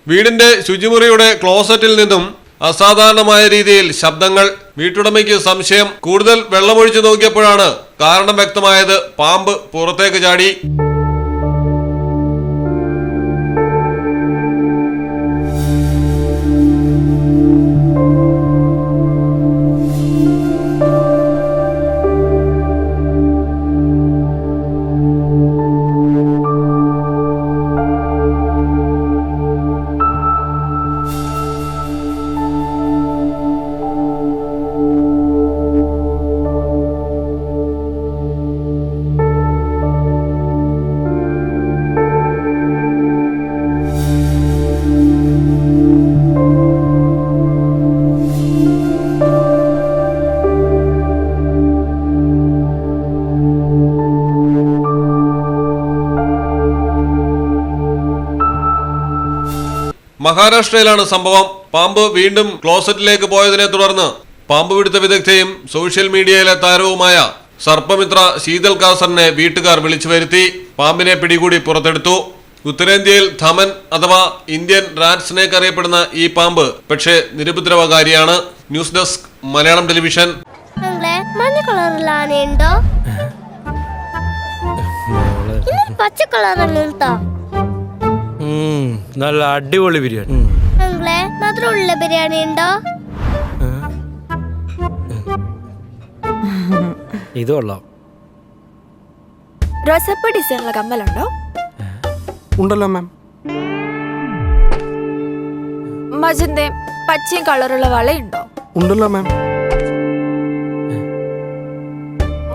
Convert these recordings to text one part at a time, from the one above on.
വീടിന്റെ ശുചിമുറിയുടെ ക്ലോസറ്റിൽ നിന്നും അസാധാരണമായ രീതിയിൽ ശബ്ദങ്ങൾ. വീട്ടുടമയ്ക്ക് സംശയം. കൂടുതൽ വെള്ളമൊഴിച്ചു നോക്കിയപ്പോഴാണ് കാരണം വ്യക്തമായത്. പാമ്പ് പുറത്തേക്ക് ചാടി. മഹാരാഷ്ട്രയിലാണ് സംഭവം. പാമ്പ് വീണ്ടും ക്ലോസറ്റിലേക്ക് പോയതിനെ തുടർന്ന് പാമ്പ് പിടുത്ത വിദഗ്ധയും സോഷ്യൽ മീഡിയയിലെ താരവുമായ സർപ്പമിത്ര ശീതൽ കാസറിനെ വീട്ടുകാർ വിളിച്ചു വരുത്തി. പാമ്പിനെ പിടികൂടി പുറത്തെടുത്തു. ഉത്തരേന്ത്യയിൽ ധമൻ അഥവാ ഇന്ത്യൻ റാറ്റ് സ്നേക്ക് അറിയപ്പെടുന്ന ഈ പാമ്പ് പക്ഷേ നിരുപദ്രവകാരിയാണ്. News desk Malayalam television. നല്ല അടിപൊളി ബിരിയാണി. മധുരമുള്ള ബിരിയാണി ഉണ്ടോ? ഇത് കൊള്ളാം. റോസപ്പ് ഡിസൈനുള്ള കമ്മലുണ്ടോ? ഉണ്ടല്ലോ മാം. മജന്തയും പച്ചയും കളറുള്ള വളയുണ്ടോ? ഉണ്ടല്ലോ മാം.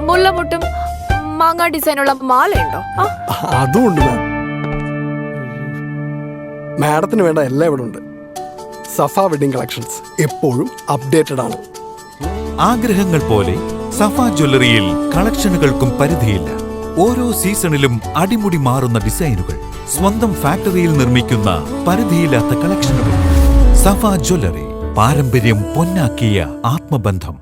മുല്ലമുട്ടും മാങ്ങ ഡിസൈനുള്ള മാലയുണ്ടോ? അതും ഉണ്ട് മാം. മാഡത്തിന് വേണ്ട എല്ലാം ഇവിടെ ഉണ്ട്. സഫ വെഡിങ് കളക്ഷൻസ് എപ്പോഴും അപ്ഡേറ്റഡ് ആണ്. ആഗ്രഹങ്ങൾ പോലെ സഫ ജ്വല്ലറിയിൽ കളക്ഷനുകൾക്കും പരിധിയില്ല. ഓരോ സീസണിലും അടിമുടി മാറുന്ന ഡിസൈനുകൾ, സ്വന്തം ഫാക്ടറിയിൽ നിർമ്മിക്കുന്ന പരിധിയില്ലാത്ത കളക്ഷനുകൾ. സഫ ജ്വല്ലറി, പാരമ്പര്യം പൊന്നാക്കിയ ആത്മബന്ധം.